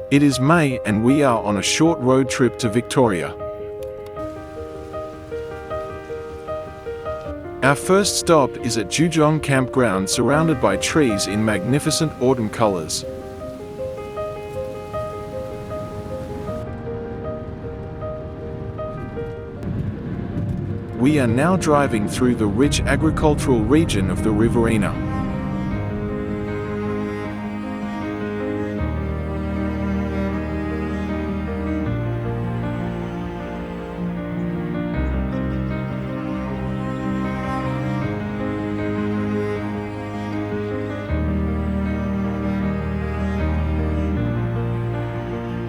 It is May and we are on a short road trip to Victoria. Our first stop is at Dugong Campground, surrounded by trees in magnificent autumn colors. We are now driving through the rich agricultural region of the Riverina.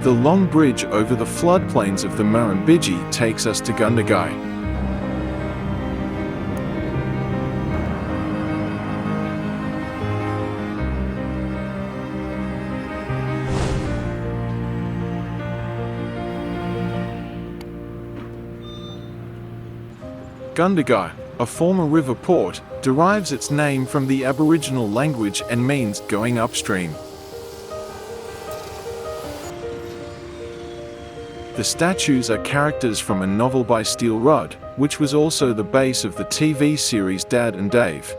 The long bridge over the floodplains of the Murrumbidgee takes us to Gundagai. Gundagai, a former river port, derives its name from the Aboriginal language and means going upstream. The statues are characters from a novel by Steele Rudd, which was also the base of the TV series Dad and Dave.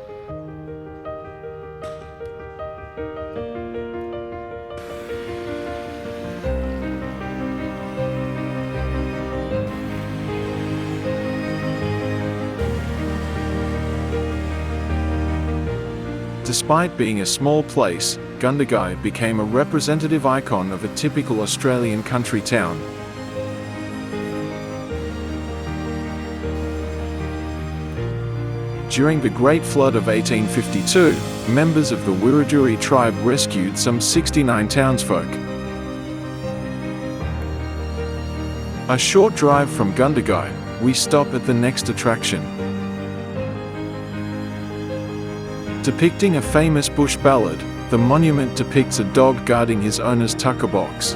Despite being a small place, Gundagai became a representative icon of a typical Australian country town. During the Great Flood of 1852, members of the Wiradjuri tribe rescued some 69 townsfolk. A short drive from Gundagai, we stop at the next attraction. Depicting a famous bush ballad, the monument depicts a dog guarding his owner's tucker box.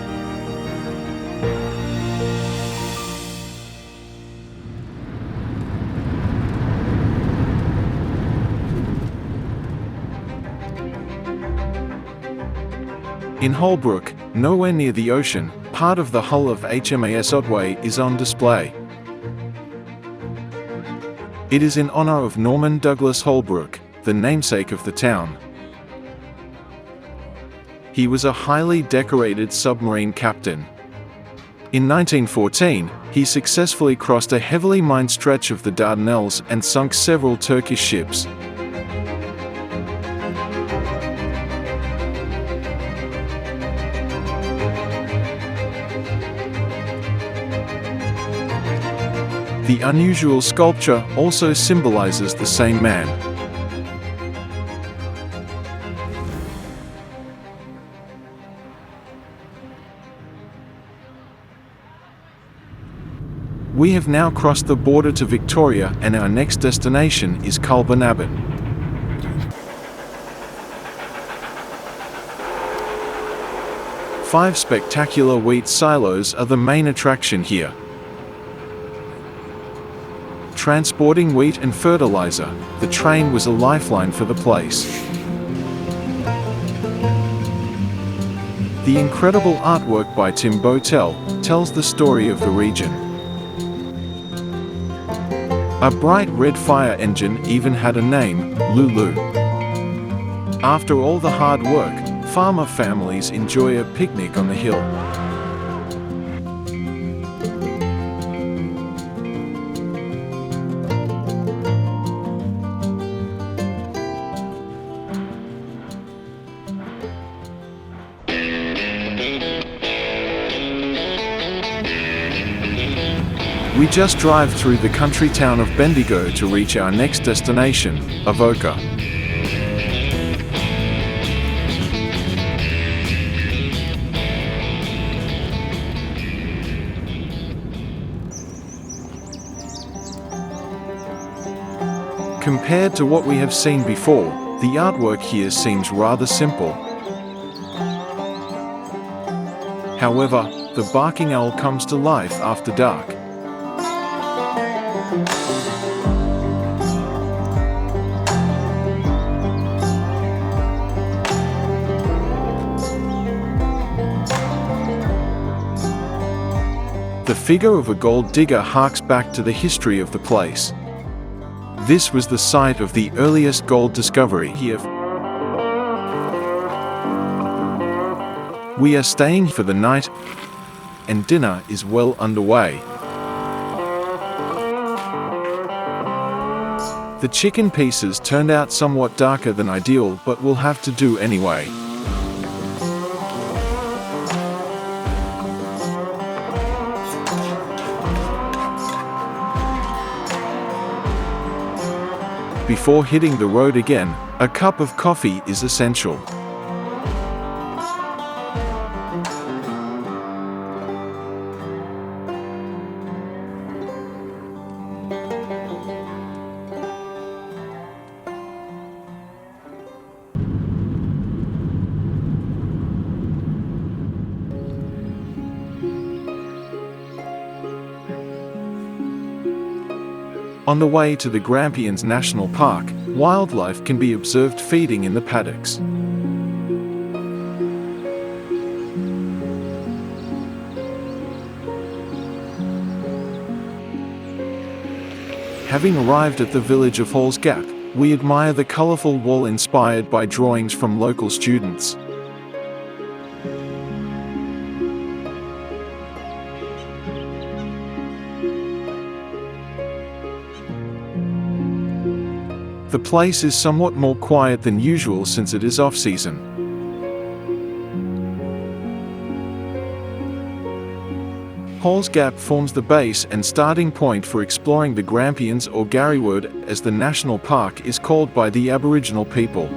In Holbrook, nowhere near the ocean, part of the hull of HMAS Otway is on display. It is in honor of Norman Douglas Holbrook, the namesake of the town. He was a highly decorated submarine captain. In 1914, he successfully crossed a heavily mined stretch of the Dardanelles and sunk several Turkish ships. The unusual sculpture also symbolizes the same man. We have now crossed the border to Victoria and our next destination is Culbanaban. Five spectacular wheat silos are the main attraction here. Transporting wheat and fertilizer, the train was a lifeline for the place. The incredible artwork by Tim Botel tells the story of the region. A bright red fire engine even had a name, Lulu. After all the hard work, farmer families enjoy a picnic on the hill. We just drive through the country town of Bendigo to reach our next destination, Avoca. Compared to what we have seen before, the artwork here seems rather simple. However, the barking owl comes to life after dark. The figure of a gold digger harks back to the history of the place. This was the site of the earliest gold discovery here. We are staying for the night, and dinner is well underway. The chicken pieces turned out somewhat darker than ideal, but we'll have to do anyway. Before hitting the road again, a cup of coffee is essential. On the way to the Grampians National Park, wildlife can be observed feeding in the paddocks. Having arrived at the village of Halls Gap, we admire the colourful wall inspired by drawings from local students. The place is somewhat more quiet than usual since it is off-season. Halls Gap forms the base and starting point for exploring the Grampians, or Garryward, as the national park is called by the Aboriginal people.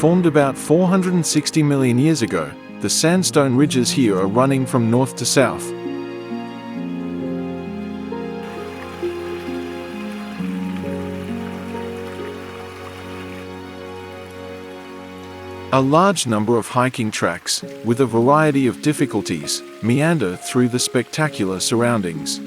Formed about 460 million years ago, the sandstone ridges here are running from north to south. A large number of hiking tracks, with a variety of difficulties, meander through the spectacular surroundings.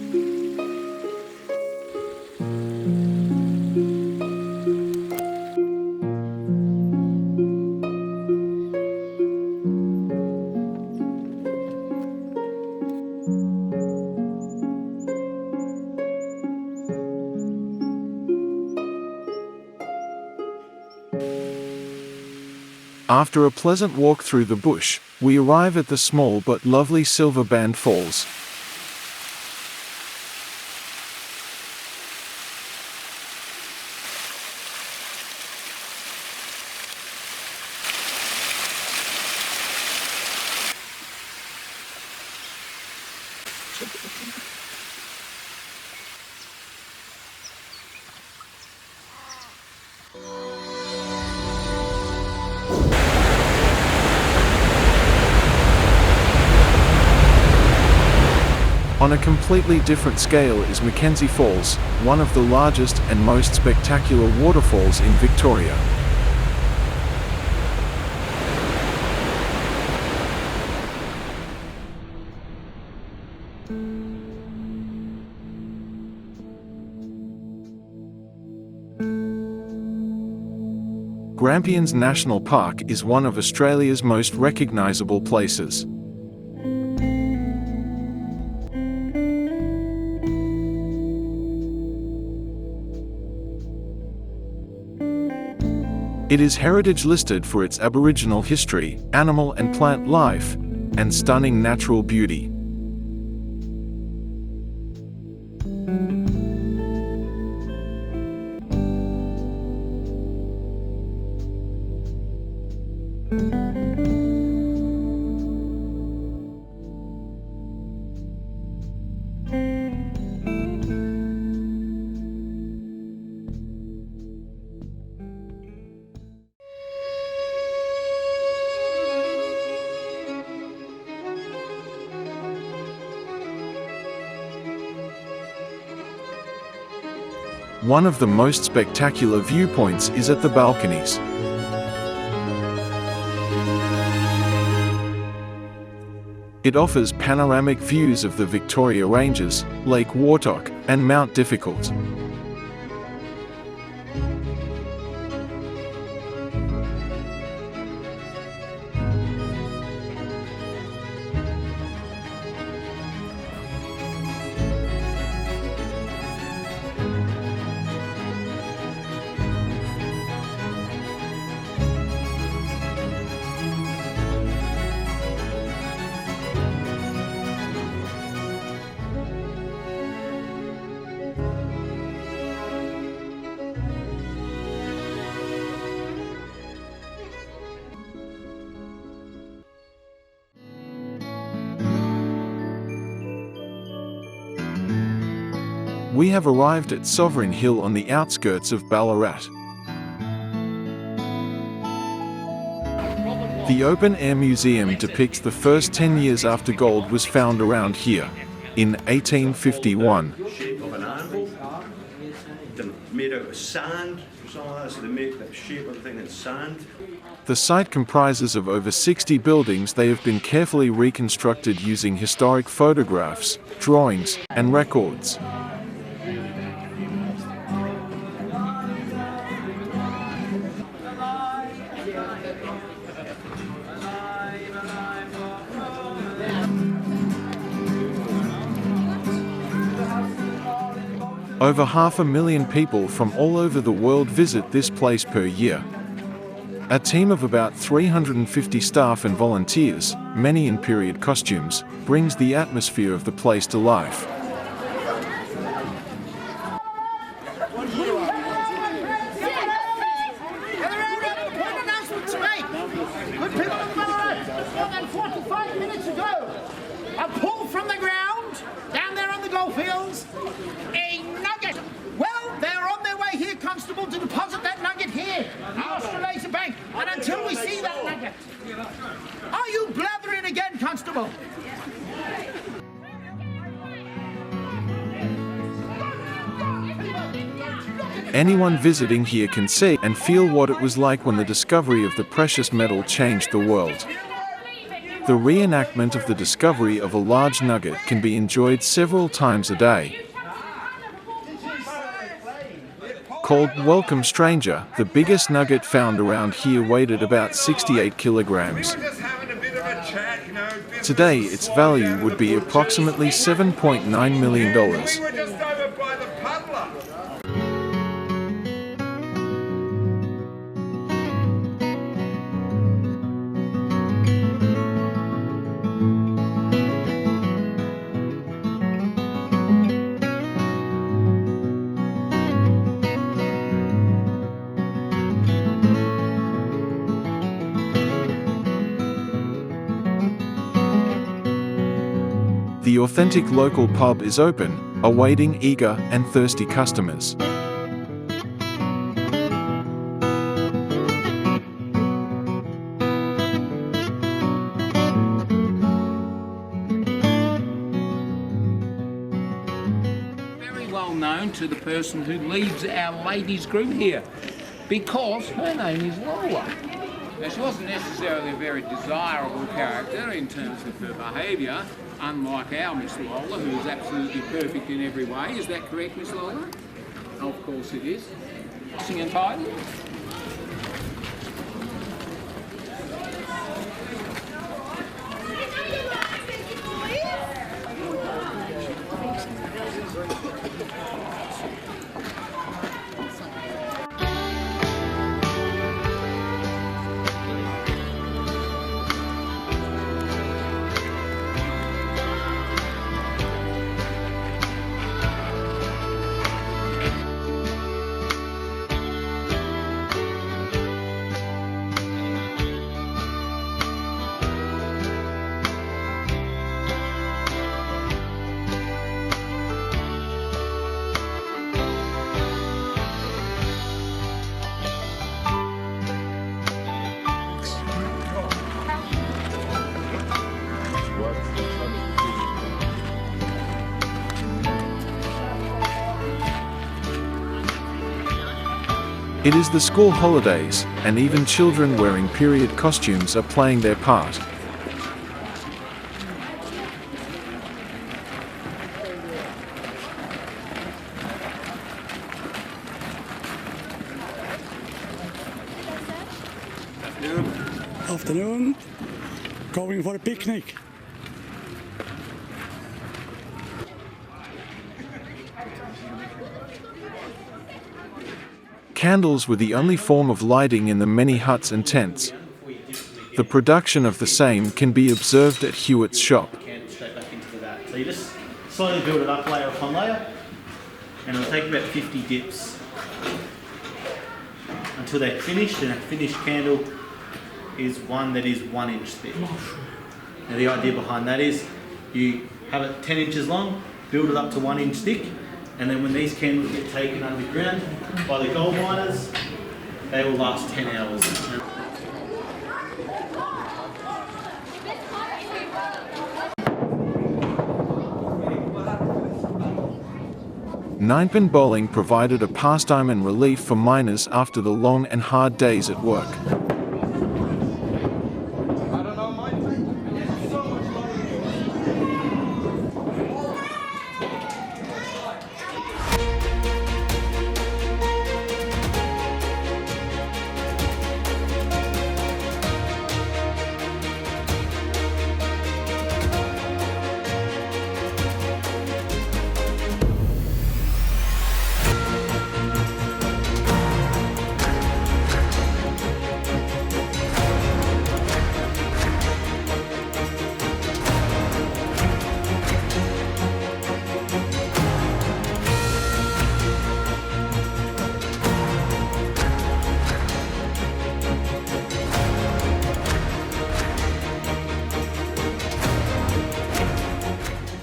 After a pleasant walk through the bush, we arrive at the small but lovely Silver Band Falls. On a completely different scale is Mackenzie Falls, one of the largest and most spectacular waterfalls in Victoria. Grampians National Park is one of Australia's most recognisable places. It is heritage listed for its Aboriginal history, animal and plant life, and stunning natural beauty. One of the most spectacular viewpoints is at the balconies. It offers panoramic views of the Victoria Ranges, Lake Wartok, and Mount Difficult. We have arrived at Sovereign Hill on the outskirts of Ballarat. The open-air museum depicts the first 10 years after gold was found around here, in 1851. Shape of an anvil, they're made out of sand, so they make the shape of the thing in sand. The site comprises of over 60 buildings. They have been carefully reconstructed using historic photographs, drawings, and records. Over 500,000 people from all over the world visit this place per year. A team of about 350 staff and volunteers, many in period costumes, brings the atmosphere of the place to life. To deposit that nugget here, Australasia Bank, and until we see that nugget. Are you blathering again, Constable? Anyone visiting here can see and feel what it was like when the discovery of the precious metal changed the world. The reenactment of the discovery of a large nugget can be enjoyed several times a day. Called Welcome Stranger, the biggest nugget found around here weighed at about 68 kilograms. Today its value would be approximately $7.9 million. The authentic local pub is open, awaiting eager and thirsty customers. Very well known to the person who leads our ladies group here, because her name is Lola. Now, she wasn't necessarily a very desirable character in terms of her behaviour, unlike our Miss Lola, who is absolutely perfect in every way. Is that correct, Miss Lola? Of course it is. Sing and title? It is the school holidays, and even children wearing period costumes are playing their part. afternoon, going for a picnic. Candles were the only form of lighting in the many huts and tents. The production of the same can be observed at Hewitt's shop. Candle straight back into that. So you just slowly build it up layer upon layer, and it'll take about 50 dips until they're finished, and a finished candle is one that is 1 inch thick. Now the idea behind that is you have it 10 inches long, build it up to 1 inch thick, and then when these candles get taken underground by the gold miners, they will last 10 hours. Ninepin bowling provided a pastime and relief for miners after the long and hard days at work.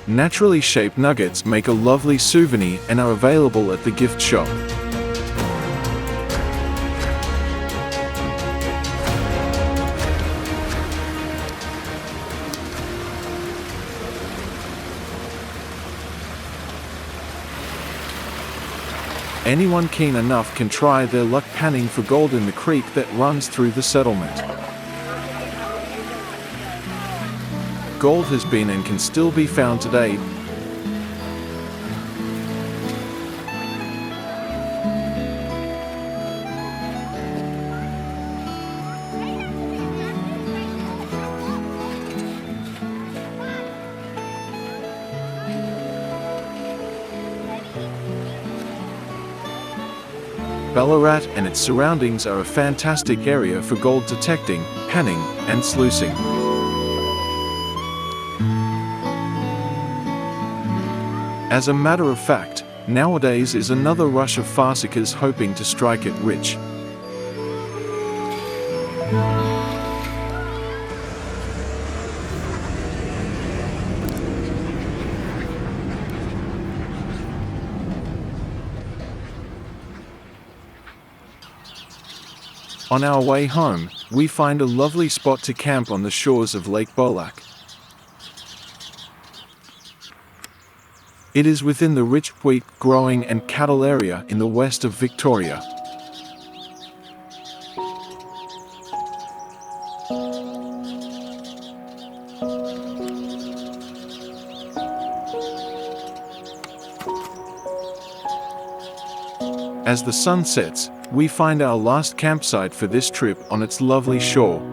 Naturally shaped nuggets make a lovely souvenir and are available at the gift shop. Anyone keen enough can try their luck panning for gold in the creek that runs through the settlement. Gold has been and can still be found today. Ballarat and its surroundings are a fantastic area for gold detecting, panning, and sluicing. As a matter of fact, nowadays is another rush of far seekers hoping to strike it rich. On our way home, we find a lovely spot to camp on the shores of Lake Bolac. It is within the rich wheat growing and cattle area in the west of Victoria. As the sun sets, we find our last campsite for this trip on its lovely shore.